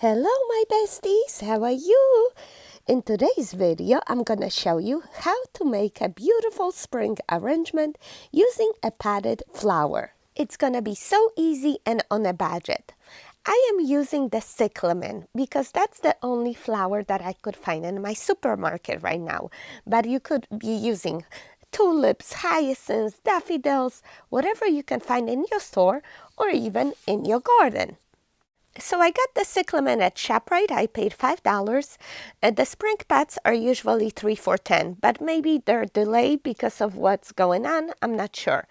Hello my besties, how are you? In today's video, I'm gonna show you how to make a beautiful spring arrangement using a padded flower. It's gonna be so easy and on a budget. I am using the cyclamen because that's the only flower that I could find in my supermarket right now. But you could be using tulips, hyacinths, daffodils, whatever you can find in your store or even in your garden. So I got the cyclamen at Shop Rite. I paid $5. The spring pots are usually 3 for $10, but maybe they're delayed because of what's going on. I'm not sure.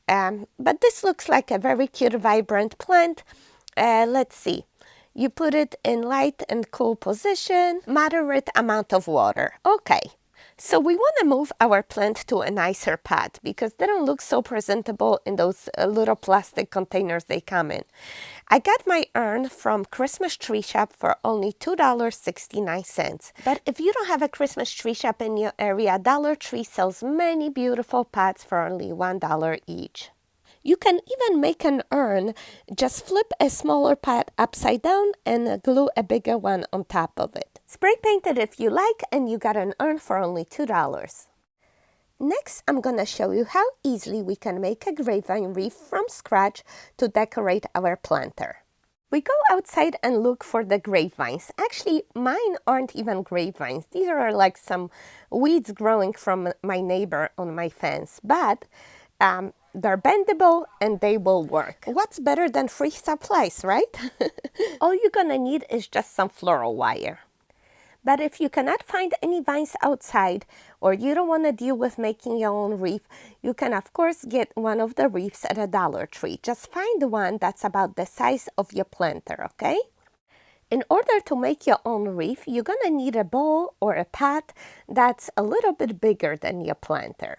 But this looks like a very cute, vibrant plant. Let's see. You put it in light and cool position, moderate amount of water. Okay. So we want to move our plant to a nicer pot because they don't look so presentable in those little plastic containers they come in. I got my urn from Christmas Tree Shop for only $2.69. But if you don't have a Christmas tree shop in your area, Dollar Tree sells many beautiful pots for only $1 each. You can even make an urn. Just flip a smaller pot upside down and glue a bigger one on top of it. Spray paint it if you like, and you got an urn for only $2. Next, I'm going to show you how easily we can make a grapevine wreath from scratch to decorate our planter. We go outside and look for the grapevines. Actually, mine aren't even grapevines. These are like some weeds growing from my neighbor on my fence, but they're bendable and they will work. What's better than free supplies, right? All you're gonna need is just some floral wire. But if you cannot find any vines outside, or you don't want to deal with making your own wreath, you can of course get one of the wreaths at a Dollar Tree. Just find one that's about the size of your planter, okay? In order to make your own wreath, you're gonna need a bowl or a pot that's a little bit bigger than your planter.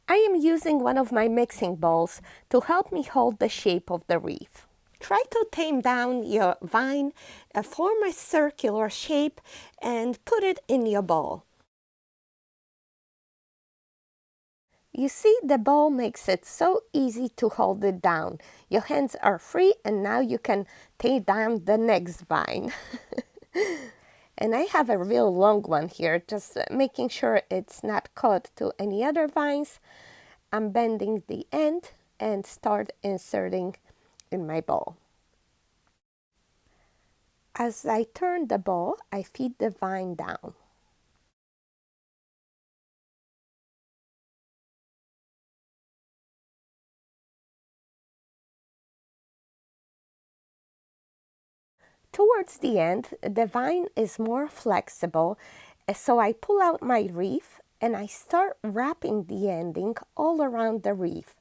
I am using one of my mixing bowls to help me hold the shape of the wreath. Try to tame down your vine, form a circular shape, and put it in your bowl. You see, the bowl makes it so easy to hold it down. Your hands are free, and now you can take down the next vine. And I have a real long one here, just making sure it's not caught to any other vines. I'm bending the end and start inserting in my bowl. As I turn the bowl, I feed the vine down. Towards the end, the vine is more flexible, so I pull out my wreath and I start wrapping the ending all around the wreath.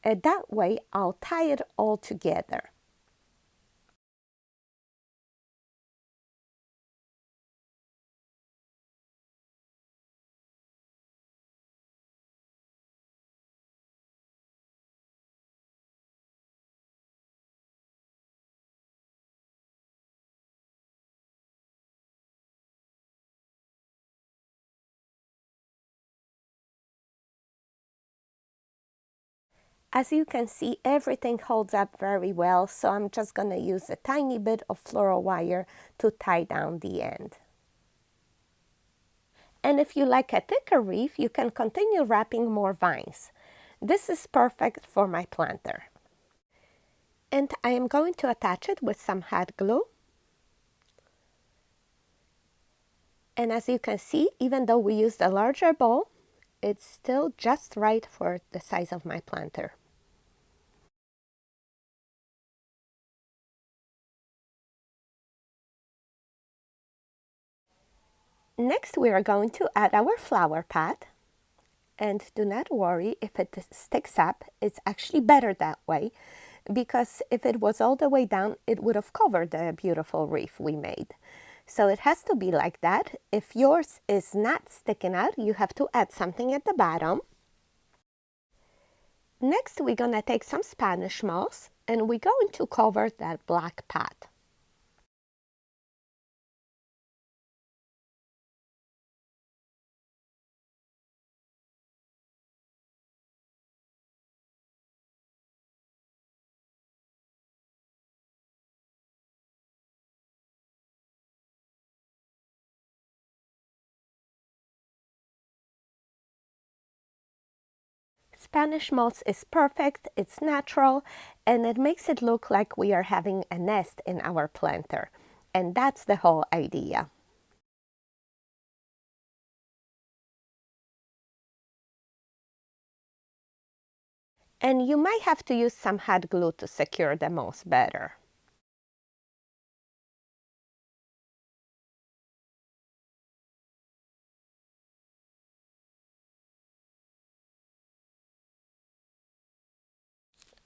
That way, I'll tie it all together. As you can see, everything holds up very well, so I'm just going to use a tiny bit of floral wire to tie down the end. And if you like a thicker wreath, you can continue wrapping more vines. This is perfect for my planter. And I am going to attach it with some hot glue. And as you can see, even though we used a larger bowl, it's still just right for the size of my planter. Next, we are going to add our flower pot. And do not worry if it sticks up. It's actually better that way, because if it was all the way down, it would have covered the beautiful wreath we made. So it has to be like that. If yours is not sticking out, you have to add something at the bottom. Next, we're gonna take some Spanish moss and we're going to cover that black pot. Spanish moss is perfect, it's natural, and it makes it look like we are having a nest in our planter. And that's the whole idea. And you might have to use some hot glue to secure the moss better.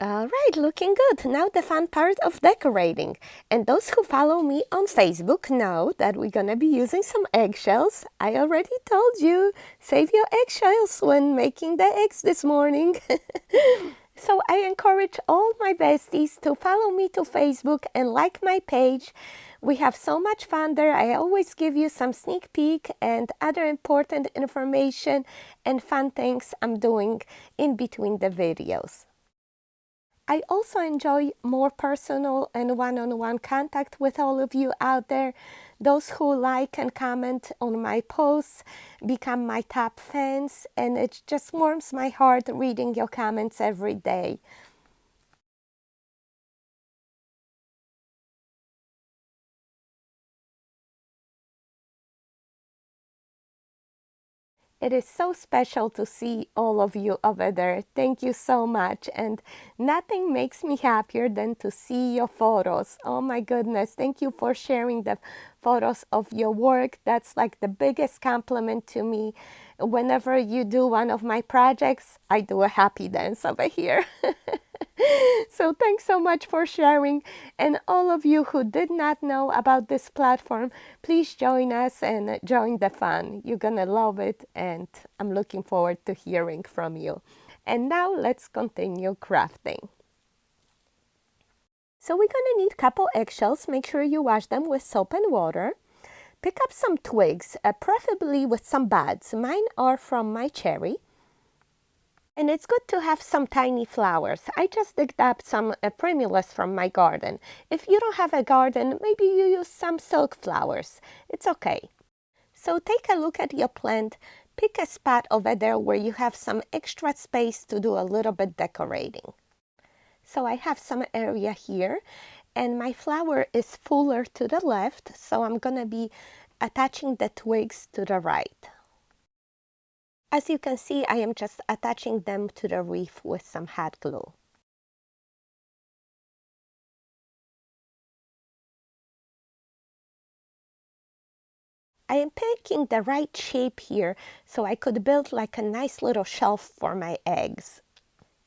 All right, looking good. Now the fun part of decorating. And those who follow me on Facebook know that we're gonna be using some eggshells. I already told you, save your eggshells when making the eggs this morning. So I encourage all my besties to follow me to Facebook and like my page. We have so much fun there. I always give you some sneak peek and other important information and fun things I'm doing in between the videos. I also enjoy more personal and one-on-one contact with all of you out there. Those who like and comment on my posts become my top fans, and it just warms my heart reading your comments every day. It is so special to see all of you over there. Thank you so much. And nothing makes me happier than to see your photos. Oh my goodness. Thank you for sharing the photos of your work. That's like the biggest compliment to me. Whenever you do one of my projects, I do a happy dance over here. So thanks so much for sharing. And all of you who did not know about this platform, please join us and join the fun. You're gonna love it, and I'm looking forward to hearing from you. And now let's continue crafting. So we're gonna need a couple eggshells. Make sure you wash them with soap and water. Pick up some twigs, preferably with some buds. Mine are from my cherry. And it's good to have some tiny flowers. I just digged up some primulas from my garden. If you don't have a garden, maybe you use some silk flowers. It's okay. So take a look at your plant. Pick a spot over there where you have some extra space to do a little bit decorating. So I have some area here, and my flower is fuller to the left, so I'm gonna be attaching the twigs to the right. As you can see, I am just attaching them to the wreath with some hot glue. I am picking the right shape here so I could build like a nice little shelf for my eggs.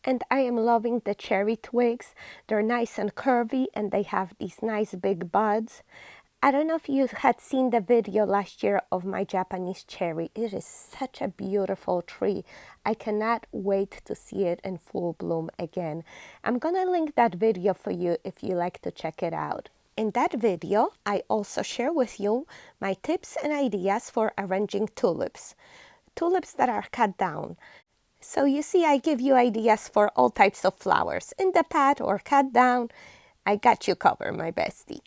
And I am loving the cherry twigs. They're nice and curvy, and they have these nice big buds. I don't know if you had seen the video last year of my Japanese cherry. It is such a beautiful tree. I cannot wait to see it in full bloom again. I'm gonna link that video for you if you like to check it out. In that video, I also share with you my tips and ideas for arranging tulips. Tulips that are cut down. So you see, I give you ideas for all types of flowers, in the pot or cut down. I got you covered, my bestie.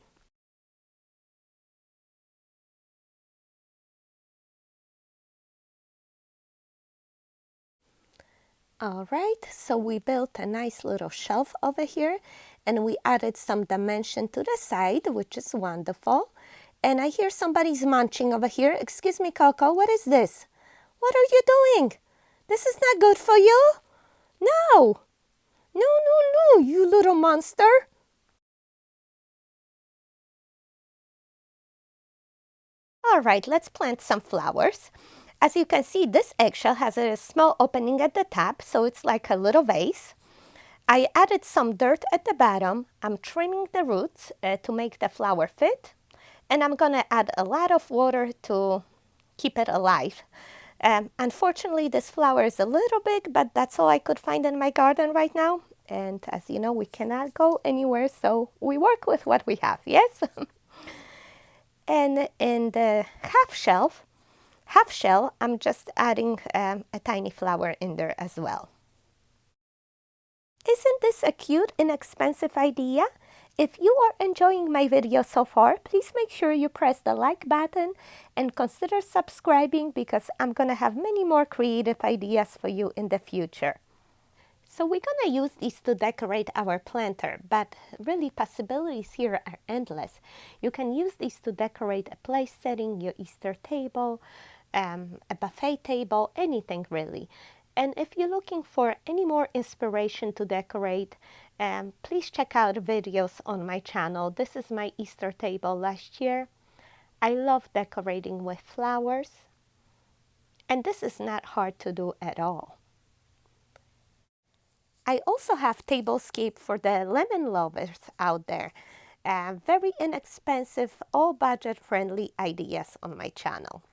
All right, so we built a nice little shelf over here, and we added some dimension to the side, which is wonderful. And I hear somebody's munching over here. Excuse me, Coco, what is this? What are you doing? This is not good for you. No, no, no, no, you little monster. All right, let's plant some flowers. As you can see, this eggshell has a small opening at the top, so it's like a little vase. I added some dirt at the bottom. I'm trimming the roots to make the flower fit. And I'm gonna add a lot of water to keep it alive. Unfortunately, this flower is a little big, but that's all I could find in my garden right now. And as you know, we cannot go anywhere, so we work with what we have, yes? And in the half shell, I'm just adding a tiny flower in there as well. Isn't this a cute, inexpensive idea? If you are enjoying my video so far, please make sure you press the like button and consider subscribing, because I'm gonna have many more creative ideas for you in the future. So we're gonna use these to decorate our planter, but really possibilities here are endless. You can use these to decorate a place setting, your Easter table, a buffet table, anything really. And if you're looking for any more inspiration to decorate, please check out videos on my channel. This is my Easter table last year. I love decorating with flowers, and this is not hard to do at all. I also have tablescape for the lemon lovers out there. Very inexpensive, all budget-friendly ideas on my channel.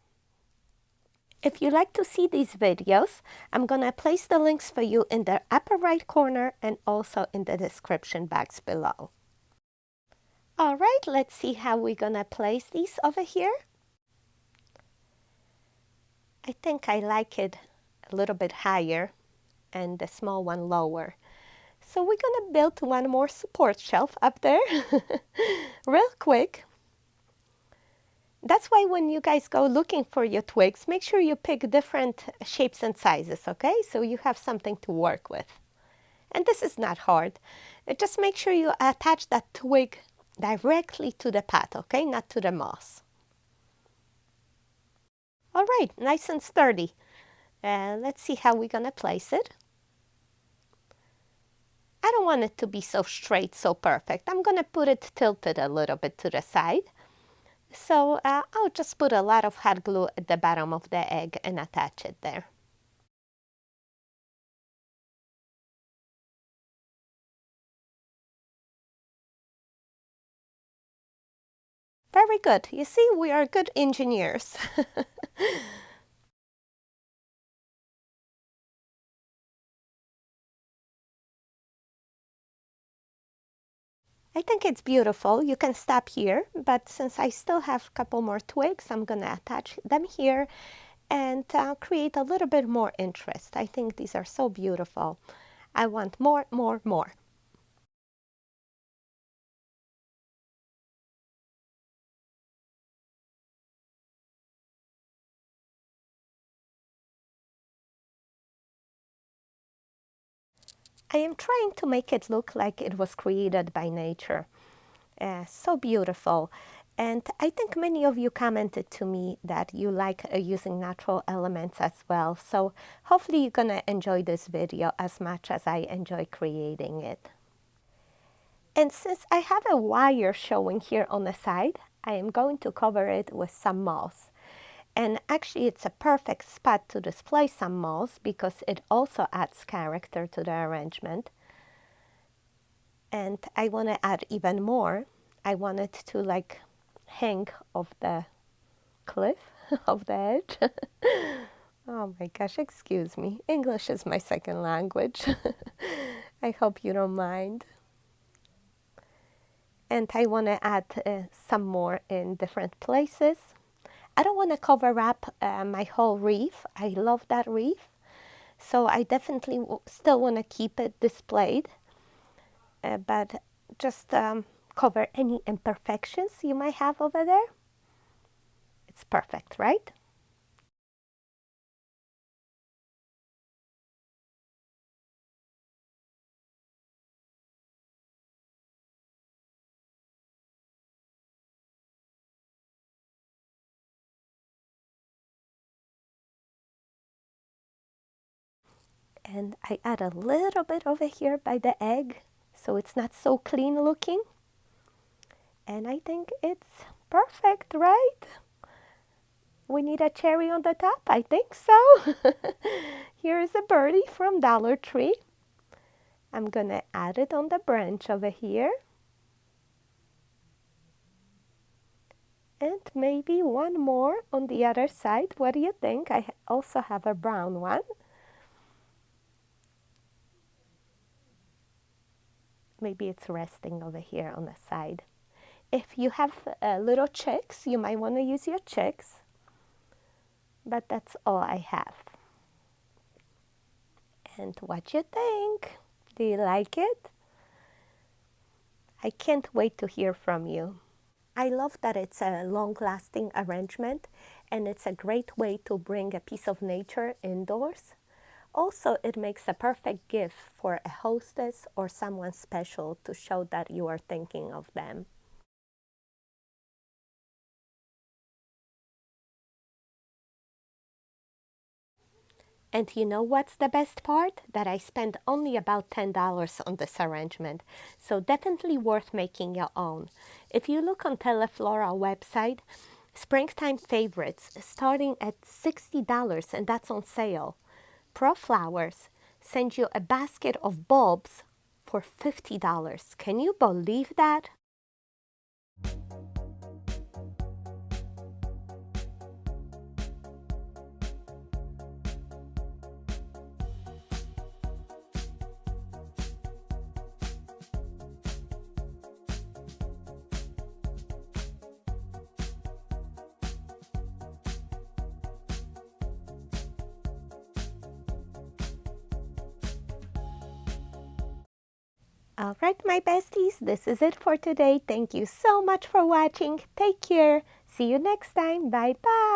If you like to see these videos, I'm gonna place the links for you in the upper right corner and also in the description box below. All right, let's see how we're gonna place these over here. I think I like it a little bit higher and the small one lower. So we're gonna build one more support shelf up there real quick. That's why when you guys go looking for your twigs, make sure you pick different shapes and sizes, okay? So you have something to work with. And this is not hard. Just make sure you attach that twig directly to the pot, okay? Not to the moss. All right, nice and sturdy. Let's see how we're gonna place it. I don't want it to be so straight, so perfect. I'm gonna put it tilted a little bit to the side. So I'll just put a lot of hot glue at the bottom of the egg and attach it there. Very good. You see, we are good engineers. I think it's beautiful. You can stop here, but since I still have a couple more twigs, I'm gonna attach them here and create a little bit more interest. I think these are so beautiful. I want more, more, more. I am trying to make it look like it was created by nature. So beautiful. And I think many of you commented to me that you like using natural elements as well. So hopefully you're gonna enjoy this video as much as I enjoy creating it. And since I have a wire showing here on the side, I am going to cover it with some moss. And actually it's a perfect spot to display some moss because it also adds character to the arrangement. And I want to add even more. I want it to like hang off the cliff of the edge. Oh my gosh, excuse me. English is my second language. I hope you don't mind. And I want to add some more in different places. I don't want to cover up my whole wreath. I love that wreath. So I definitely still want to keep it displayed. But just cover any imperfections you might have over there. It's perfect, right? And I add a little bit over here by the egg, so it's not so clean looking. And I think it's perfect, right? We need a cherry on the top, I think so. Here is a birdie from Dollar Tree. I'm gonna add it on the branch over here. And maybe one more on the other side. What do you think? I also have a brown one. Maybe it's resting over here on the side. If you have little chicks, you might want to use your chicks. But that's all I have. And what you think? Do you like it? I can't wait to hear from you. I love that it's a long-lasting arrangement and it's a great way to bring a piece of nature indoors Also, it makes a perfect gift for a hostess or someone special to show that you are thinking of them. And you know what's the best part? That I spent only about $10 on this arrangement, so definitely worth making your own. If you look on Teleflora website, springtime favorites starting at $60 and that's on sale. Pro Flowers send you a basket of bulbs for $50. Can you believe that? All right, my besties, this is it for today. Thank you so much for watching. Take care. See you next time. Bye bye.